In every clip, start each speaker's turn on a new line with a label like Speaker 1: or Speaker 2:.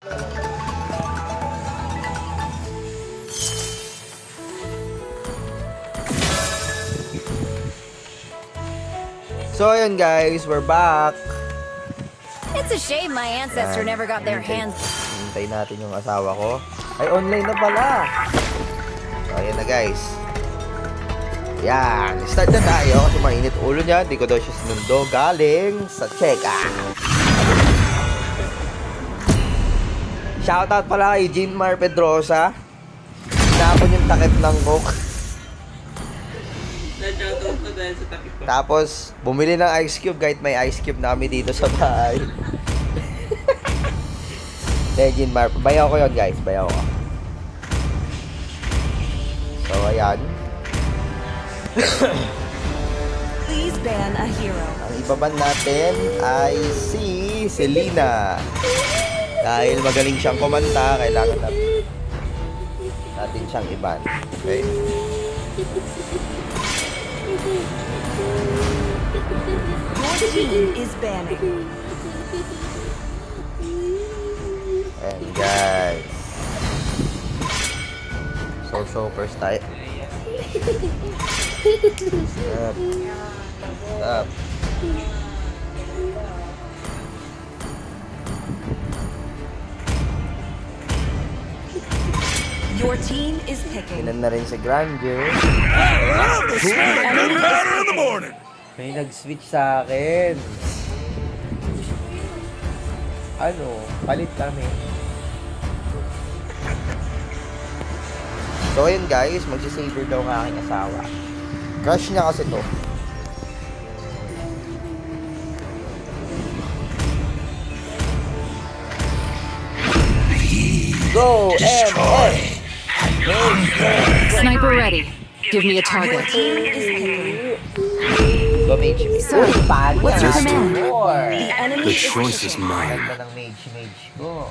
Speaker 1: So ayun guys, we're back.
Speaker 2: It's a shame my ancestor never got their hands.
Speaker 1: Hintayin natin yung asawa ko. Ay, online na pala. So ayan na guys. Yan, start na tayo kasi mainit ulo niya. Di ko daw siya sinundo galing sa Cheka. Shoutout pala kay Jean-Mar Pedrosa. Tinapon yung takip ng coke. Tapos, bumili ng ice cube kahit may ice cube na kami dito sa bahay. Legend Mar. Bayaw ko yun guys. Bayaw ko. So, ayan.
Speaker 3: Please ban a hero.
Speaker 1: Ang ibaban natin ay si Selena. Dahil magaling siyang kumanta, kailangan natin siyang iban. Okay?
Speaker 3: Your team is banning.
Speaker 1: And guys. So first tayo. Stop.
Speaker 3: Your team is picking.
Speaker 1: Ilan na rin si Grandeur. May nag-switch sa akin. Ano? Palit kami. So ayun guys, magsisaver daw ng aking asawa. Crush niya kasi to. Go MF!
Speaker 2: Sniper ready. Give me a target.
Speaker 1: Go mage.
Speaker 2: Sir, what's your command?
Speaker 3: The enemy
Speaker 4: The choice is mine.
Speaker 1: Ganda ng mage ko.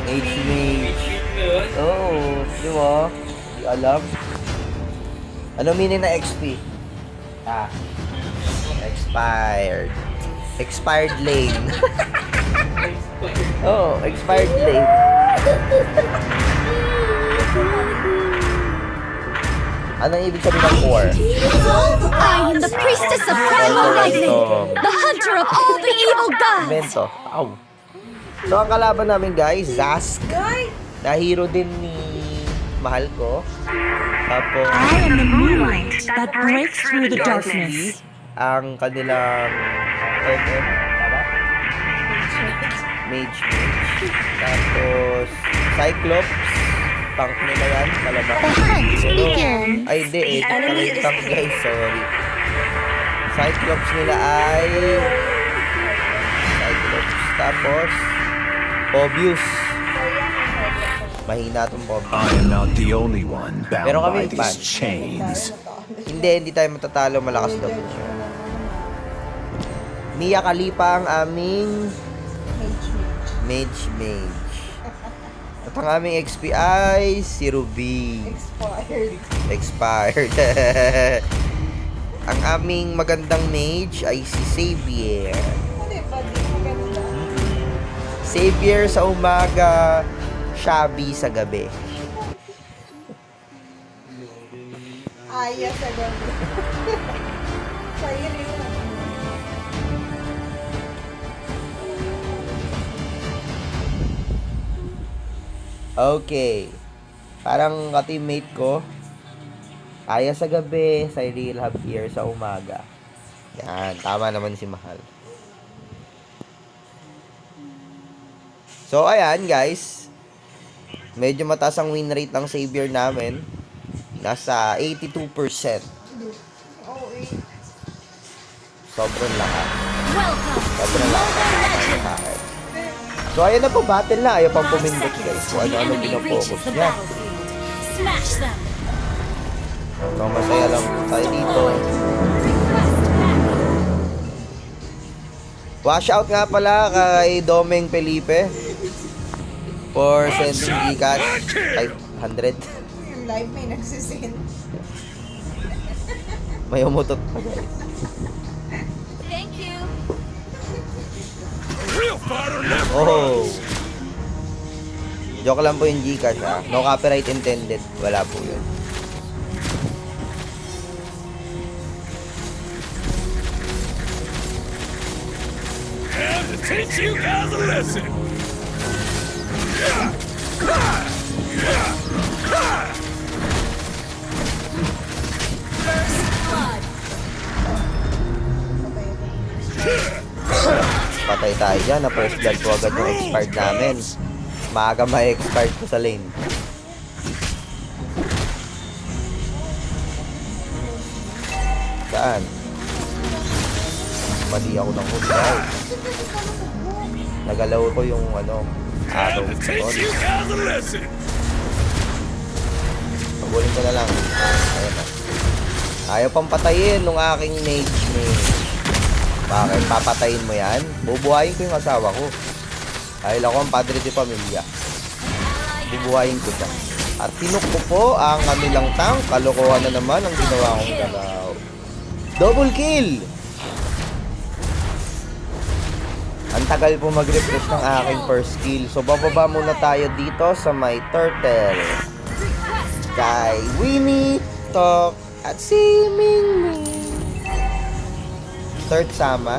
Speaker 1: Mage. Oh, di ba? Di alam. Ano meaning na XP? Ah. Expired. Expired lane. Oh, expired lane. Anong ibig sabihin ng core?
Speaker 2: I am the priestess of primal lightning, the hunter of all the evil gods.
Speaker 1: Invento. Ow. So, ang kalaban namin guys, Zask. Na hero din ni mahal ko. Tapos,
Speaker 3: I am the moonlight that breaks through the darkness.
Speaker 1: ang kanilang MM, tama? Mage. Tapos, Cyclops. Tank nila yan, kalabang. Ay, hindi. Ito pala yung tank guys, sorry. Cyclops nila ay Cyclops. Tapos, Obvious. Mahina itong Obvious.
Speaker 4: I am not the only one bound
Speaker 1: Pero
Speaker 4: by
Speaker 1: kami
Speaker 4: these
Speaker 1: ban.
Speaker 4: chains.
Speaker 1: Hindi tayo matatalo, malakas daw siya. Mia Khalifa ang aming Mage. At ang aming XP ay si Ruby. Expired. Ang aming magandang mage ay si Xavier. Xavier sa umaga, Shabby sa gabi.
Speaker 5: Aya sa gabi. Sa'yo rin.
Speaker 1: Okay. Parang ka-teammate ko. Aya sa gabi, Cyril Javier sa umaga. Yan, tama naman si Mahal. So, ayan guys. Medyo mataas ang win rate ng Xavier namin. Nasa 82%. Sobrang lakas. Sobrang lakas. So, ayan na po, battle na. Ayaw pang pumindot guys. Kung ano-ano pinofocus niya.
Speaker 2: Smash them.
Speaker 1: So, masaya lang tayo dito. Wash out nga pala kay Domeng Felipe for sending Gcash 500.
Speaker 5: Yung live may nagsisend.
Speaker 1: May umutot pa guys.
Speaker 2: Thank you.
Speaker 1: Oh. Joke lang po yung Gcash ha. No copyright intended. Wala po yun.
Speaker 4: Teach you guys a lesson.
Speaker 1: Patay tayo dyan. Na first blood po agad yung expired namin. Maaga ma-expired ko sa lane. Saan? Mali ako ng hood guys. Nagalaw ko yung ano, araw.
Speaker 4: Teach you guys a lesson.
Speaker 1: Pagulin ko na lang. Ayan na. Ayaw pang patayin nung aking mage. Bakit? Papatayin mo yan? Bubuhayin ko yung asawa ko. Dahil ako ang padre de pamilya. Bubuhayin ko siya. At tinuk ko po ang kanilang tank. Kalokohan na naman ang ginawa kong galaw. Double kill! Ang tagal po mag-refresh ng aking first kill. So bababa muna tayo dito sa may turtle. Kay Winnie, Tok, at si Mingming. Third Sama.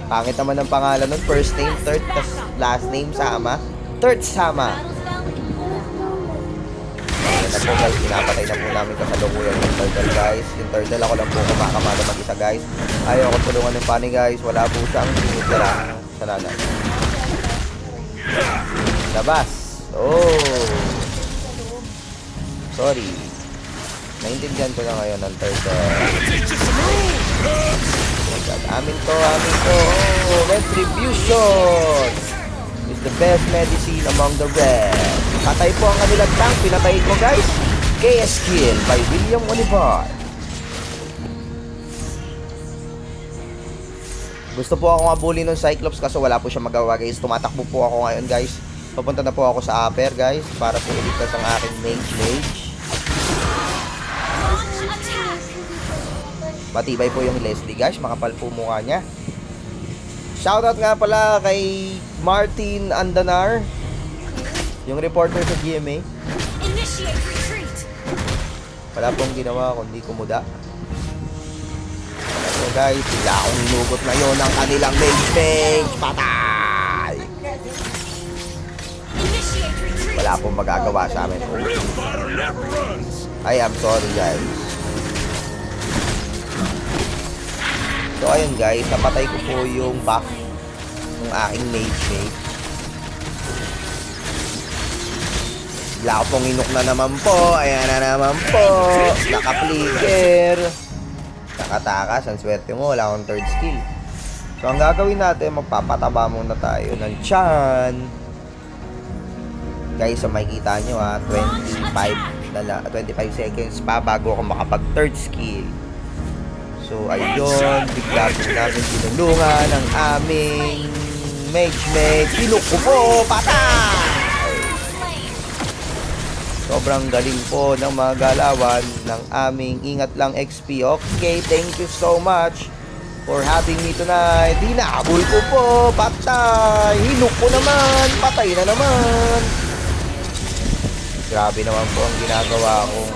Speaker 1: Pangit naman ang pangalan nun. First name, third, tas last name, Sama. Third Sama. Ayan na po guys, pinapatay na po namin kasalukuyan yung turtle guys. Yung turtle ako lang po kumakamada mag-isa guys. Ayaw ko tulungan ng pani guys. Wala po siyang sinitira sa nanay. Labas. Oh. Sorry. Naintindihan ko na ngayon ang turtle. Amin to. Oh, retribution is the best medicine among the rest. Patay po ang kanilang tank. Pinatay ko guys. KS kill by William Olivar. Gusto po ako mabuli ng Cyclops kaso wala po siya magawa guys. Tumatakbo po ako ngayon guys. Papunta na po ako sa upper guys para po iligtas ang aking mage. Matibay po yung Leslie guys. Makapal po mukha niya. Shoutout nga pala kay Martin Andanar, yung reporter sa GMA. Wala pong ginawa kundi kumuda. So guys, bigla akong inugot na yun ang kanilang mage. Patay! Wala pong magagawa sa amin. I am sorry guys. So ayun guys, napatay ko po yung buff ng aking mage. Bigla ko pong inok na naman po. Ayan na naman po. Naka-flicker. Nakatakas. Ang swerte mo, wala akong third skill. So ang gagawin natin, magpapataba muna tayo ng tiyan. Guys, so makikita nyo ha, 25 seconds pa bago ako makapag third skill. So ayun, bigla po namin tinulungan ang aming mage. Pinuk ko po, patay! Sobrang galing po ng mga galawan ng aming Ingat Lang XP. Okay, thank you so much for having me tonight. Hinabol ko po, patay! Hinuk ko naman, patay na naman! Grabe naman po ang ginagawa kong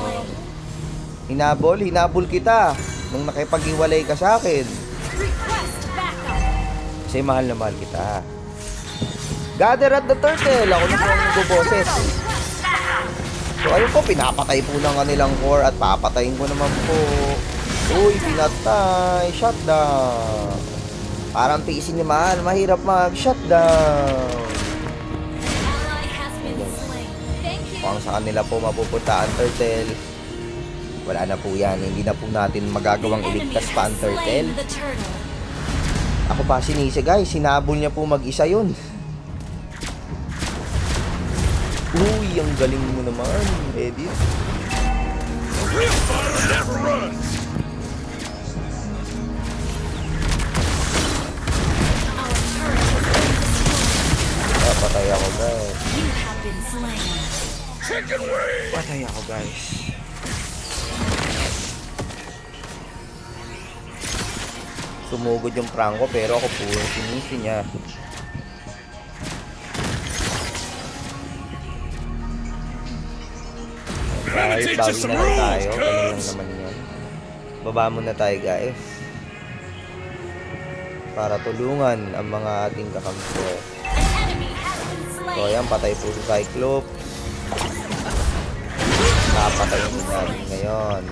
Speaker 1: hinabol kita nung nakipag-iwalay ka sa akin. Kasi mahal na mahal kita. Gather at the turtle. Ako na po ang buboses. So ayun po, pinapatay po ng kanilang core at papatayin ko naman po. Uy, pinatay. Shutdown. Parang tiisin ni mahal. Mahirap mag-shutdown. Kung sa kanila po mapupunta ang turtle, wala na po yan. Hindi na po natin magagawang iligtas pa ang turtle. Ako pa sinisi guys. Sinabol niya po mag-isa yun. Uy, ang galing mo naman, Edith. Patay ako guys. Patay ako guys. Sumugod yung prank ko pero ako po yung sinisi niya. Guys, bawi na lang tayo. Ganun lang naman yun. Baba muna tayo guys. Para tulungan ang mga ating kakampi. So ayan, patay po si Cyclops. Napatayin natin ngayon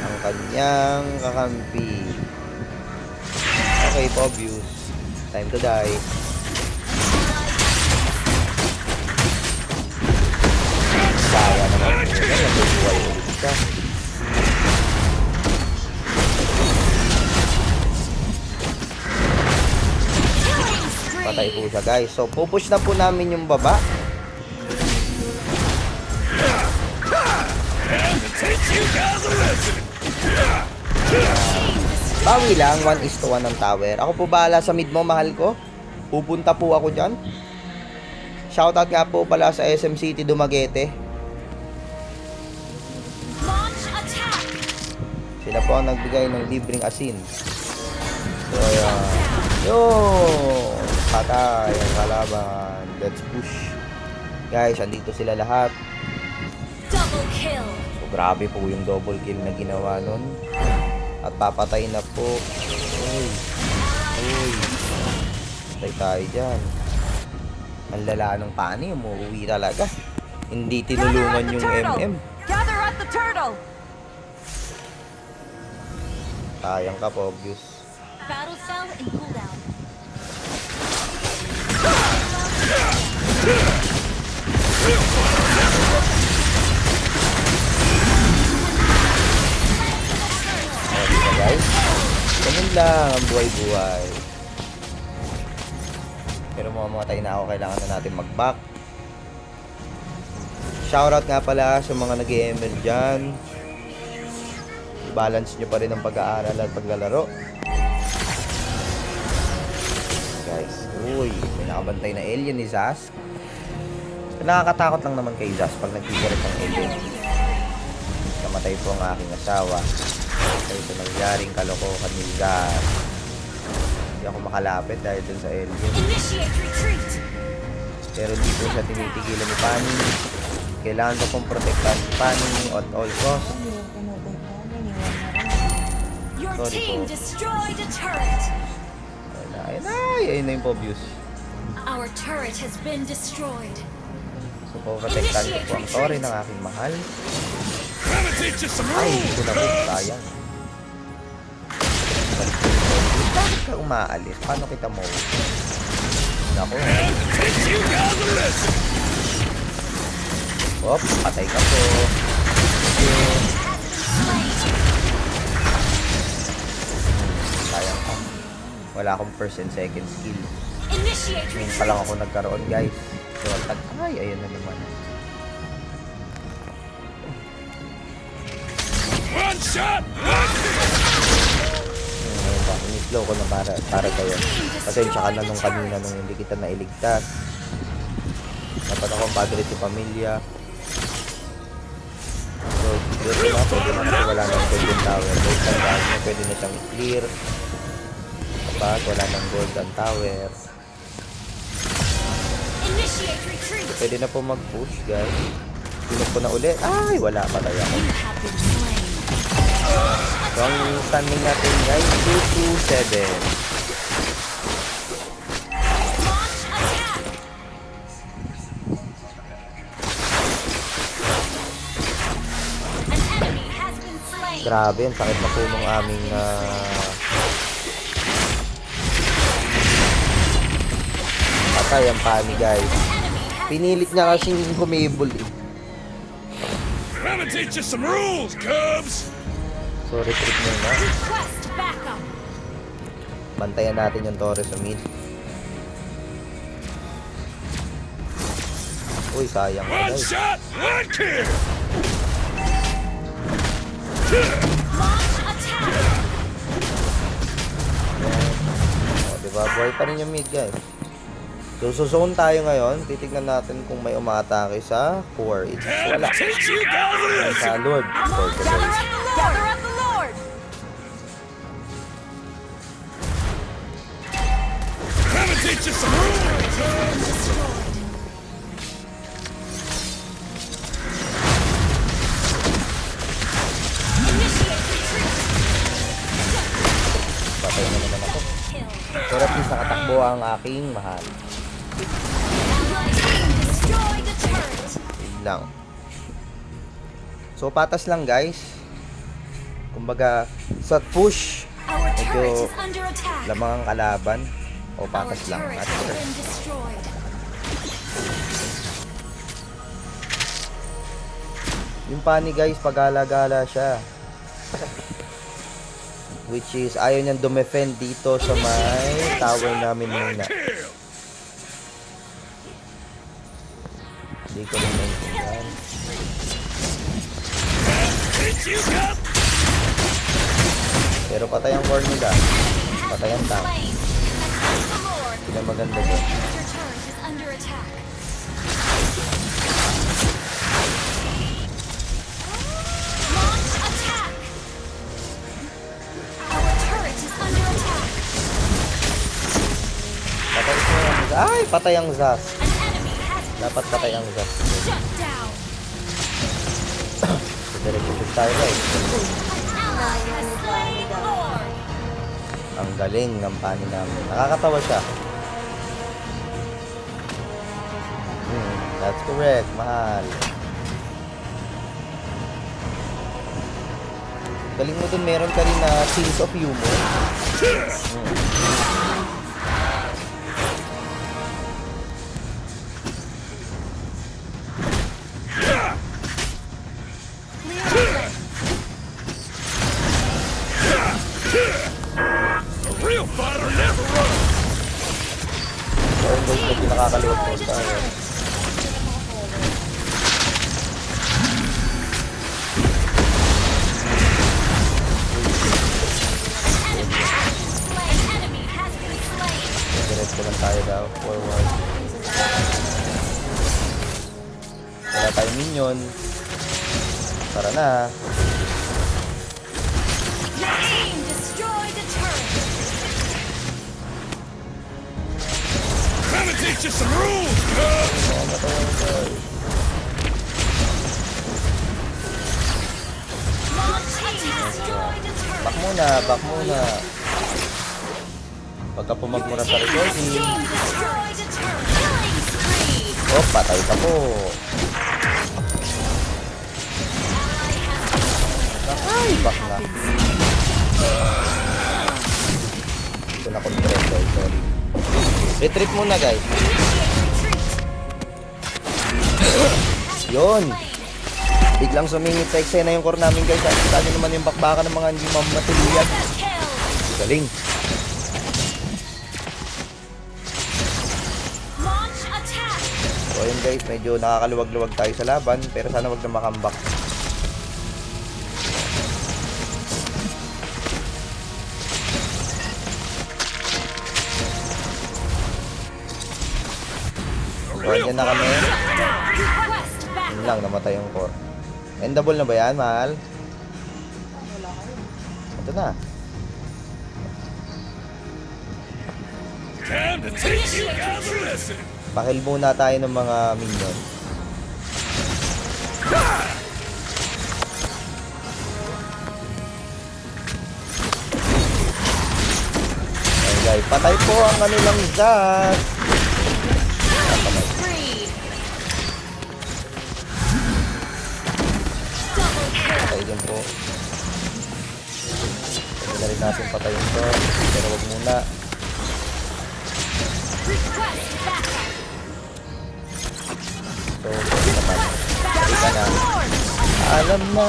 Speaker 1: ang kanyang kakampi. Okay, Pobius. Time to die. Saya naman po. Nabubuhay ulit siya. Patay po siya guys. So pupush na po namin yung baba.
Speaker 4: Teach you guys a lesson.
Speaker 1: Bawi lang, 1:1 ng tower. Ako po bahala sa mid mo, mahal ko. Pupunta po ako dyan. Shoutout nga po pala sa SM City Dumaguete.
Speaker 2: Launch attack.
Speaker 1: Sila po ang nagbigay ng libreng asin. So, ayan. Yun! Patay ang kalaban. Let's push. Guys, andito sila lahat.
Speaker 2: Double kill.
Speaker 1: So, grabe po yung double kill na ginawa nun. At papatay na po. Uy. Uy. Patay tayo dyan. Ang lala ng pani. Umuwi talaga. Hindi tinulungan yung MM.
Speaker 3: Gather at the turtle.
Speaker 1: Sayang ka, Pobius.
Speaker 2: Battle spell and cooldown.
Speaker 1: Okay, guys. Ganun lang ang buhay-buhay. Pero mamamatay na ako. Kailangan na natin mag-back. Shoutout nga pala sa mga nag-ML dyan. Balance nyo pa rin ang pag-aaral at paglalaro. Guys, uy, may nakabantay na alien ni Zaz. Nakakatakot lang naman kay Zaz pag nagkikirit ng alien. Namatay po ang aking asawa. Dahil sa nangyaring kalokohan ni Zaz. Hindi ako makalapit dahil dun sa alien.
Speaker 2: Initiate retreat.
Speaker 1: Pero di po siya tinitigilan ni Pani. Kailangan ko pong protektahan si Pani at all cost.
Speaker 2: Your
Speaker 1: Sorry
Speaker 2: team
Speaker 1: po.
Speaker 2: destroyed a turret.
Speaker 1: Ayun na yung Pobius.
Speaker 2: Our turret has been destroyed.
Speaker 1: So, protektahan ko po ang Tori ng aking mahal.
Speaker 4: Gonna teach you some
Speaker 1: Ay, hindi
Speaker 4: rules,
Speaker 1: ko na po,
Speaker 4: cubs.
Speaker 1: sayang. Bakit ka umaalis? Paano kita mo? Naku.
Speaker 4: Teach you guys a lesson.
Speaker 1: Op, patay ka po. Sayang ka. Wala akong first and second skill.
Speaker 2: Initiate
Speaker 1: Ngayon pa lang
Speaker 2: retreat.
Speaker 1: ako nagkaroon, guys. So, ay, ayun na naman.
Speaker 4: One shot, one kill.
Speaker 1: Ngayon pa, in-slow ko na para kayo. Pasensya ka na nung kanina nung hindi kita nailigtas. Dapat ako ang padre si pamilya. So, dito na, pwede na kasi wala nang golden tower. So, tandaan nyo, pwede na siyang clear. Kapag wala nang golden tower.
Speaker 2: Initiate retreat.
Speaker 1: Pwede na po mag-push, guys. Pinog ko na ulit. Ay, wala patay ako.
Speaker 2: You have been slain.
Speaker 1: So, ang standing natin, guys, 2-2-7.
Speaker 2: Launch attack. An enemy has been slain.
Speaker 1: Grabe, ang sakit na po nung aming patay ang Pani, guys. Pinilit niya kasing humibol eh.
Speaker 4: Gonna teach you some rules, cubs.
Speaker 1: So, retreat muna.
Speaker 2: Request backup.
Speaker 1: Bantayan natin yung Torres sa mid. Uy, sayang ka,
Speaker 4: One
Speaker 1: guys.
Speaker 4: shot, one kill.
Speaker 2: Launch attack.
Speaker 1: O, diba? Buhay pa rin yung mid, guys. So, zone tayo ngayon. Titignan natin kung may umatake sa core. It's wala.
Speaker 4: Teach you guys a
Speaker 1: Ay,
Speaker 4: lesson.
Speaker 1: sa Lord. Lord, the Lord.
Speaker 3: Gather at the Lord.
Speaker 4: Gonna teach you some rules.
Speaker 1: Namatay na naman ako. Pero at least nakatakbo ang aking mahal.
Speaker 2: Destroy the turret.
Speaker 1: Yun lang. So, patas lang guys. Kumbaga, sa push,
Speaker 2: Our turret
Speaker 1: medyo
Speaker 2: is under attack.
Speaker 1: lamang ang kalaban. O
Speaker 2: Our
Speaker 1: patas lang.
Speaker 2: turret
Speaker 1: Not
Speaker 2: has
Speaker 1: sure.
Speaker 2: been destroyed.
Speaker 1: Yung pani guys, pagala-gala siya. Which is, ayaw niyang dumefend dito sa may tower namin muna. Hindi ko rin maintindihan. Pero patay ang core nila. Patay ang tank.
Speaker 2: Slain. Attack the Lord.
Speaker 1: Hindi na maganda doon.
Speaker 2: Your turret is under attack. Launch attack. Our turret is under attack.
Speaker 1: Patay ko ang Zas. Ay, patay ang Zas.
Speaker 2: An enemy has been
Speaker 1: Dapat patay ang
Speaker 2: slain.
Speaker 1: Zas.
Speaker 2: Shut down.
Speaker 1: So, diretso tayo guys.
Speaker 2: Ally has slain the Lord.
Speaker 1: Ang galing ng pani namin. Nakakatawa siya. That's correct, mahal. Galing mo dun, meron ka rin na sense of humor.
Speaker 4: A real fighter never runs.
Speaker 1: Or guys, pag nakakaluwag mo tayo.
Speaker 2: Slain. Enemy has been slain.
Speaker 1: Diretso lang tayo daw. Forward. Wala tayong minion. Tara na.
Speaker 2: Your team destroyed the turret.
Speaker 4: Gonna teach you some rules, cuz.
Speaker 1: Oh, matawa guys.
Speaker 2: Launch attack. Destroy the turret.
Speaker 1: Back muna, back muna. Pagka pumagmura sa recording.
Speaker 2: Team destroyed the turret. Killing spree.
Speaker 1: Oh, patay ka po. Ay, back na. Ito na control guys, sorry. Retreat muna guys. Yun. Biglang sumingit sa eksena yung core namin guys. Saan naman yung bakbakan ng mga hindi mamatuluyan.
Speaker 2: Kill.
Speaker 1: Galing.
Speaker 2: Launch attack.
Speaker 1: So ayun guys, medyo nakakaluwag-luwag tayo sa laban. Pero sana wag na makambak. So andyan na kami.
Speaker 2: Request back.
Speaker 1: Yun lang, namatay yung core. Endable na ba yan, mahal? Ito na.
Speaker 4: Time to teach you guys a lesson.
Speaker 1: Pakil muna tayo ng mga minion. Ayan guys, patay po ang kanilang Zas.
Speaker 2: Spree. Double kill.
Speaker 1: Patay din po. Pwede na rin natin patayin to. Pero wag muna.
Speaker 2: Request back.
Speaker 1: So, pwede naman. Pwede ka na. Alam na.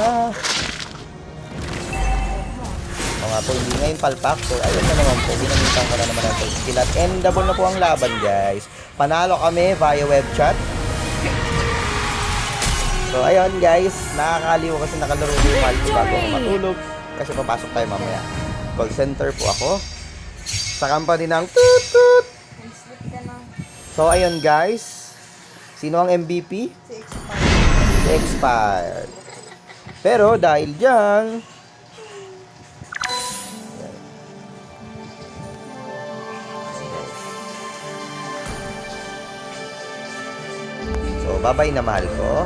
Speaker 1: Mga po, hindi ngayon palpak. So, ayun na naman po. Ginamitan ko na naman ang skill. At endable na po ang laban, guys. Panalo kami via web chat. So, ayun, guys. Nakakaliw kasi nakalaro ko yung mahal ko bago ako matulog. Kasi papasok tayo mamaya. Call center po ako. Sa company ng toot toot.
Speaker 5: Sleep ka na.
Speaker 1: So, ayun, guys. Sino ang MVP?
Speaker 5: Si Expired.
Speaker 1: Expired. Pero dahil dyan, so bye-bye na mahal ko.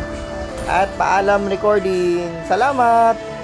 Speaker 1: At paalam recording. Salamat!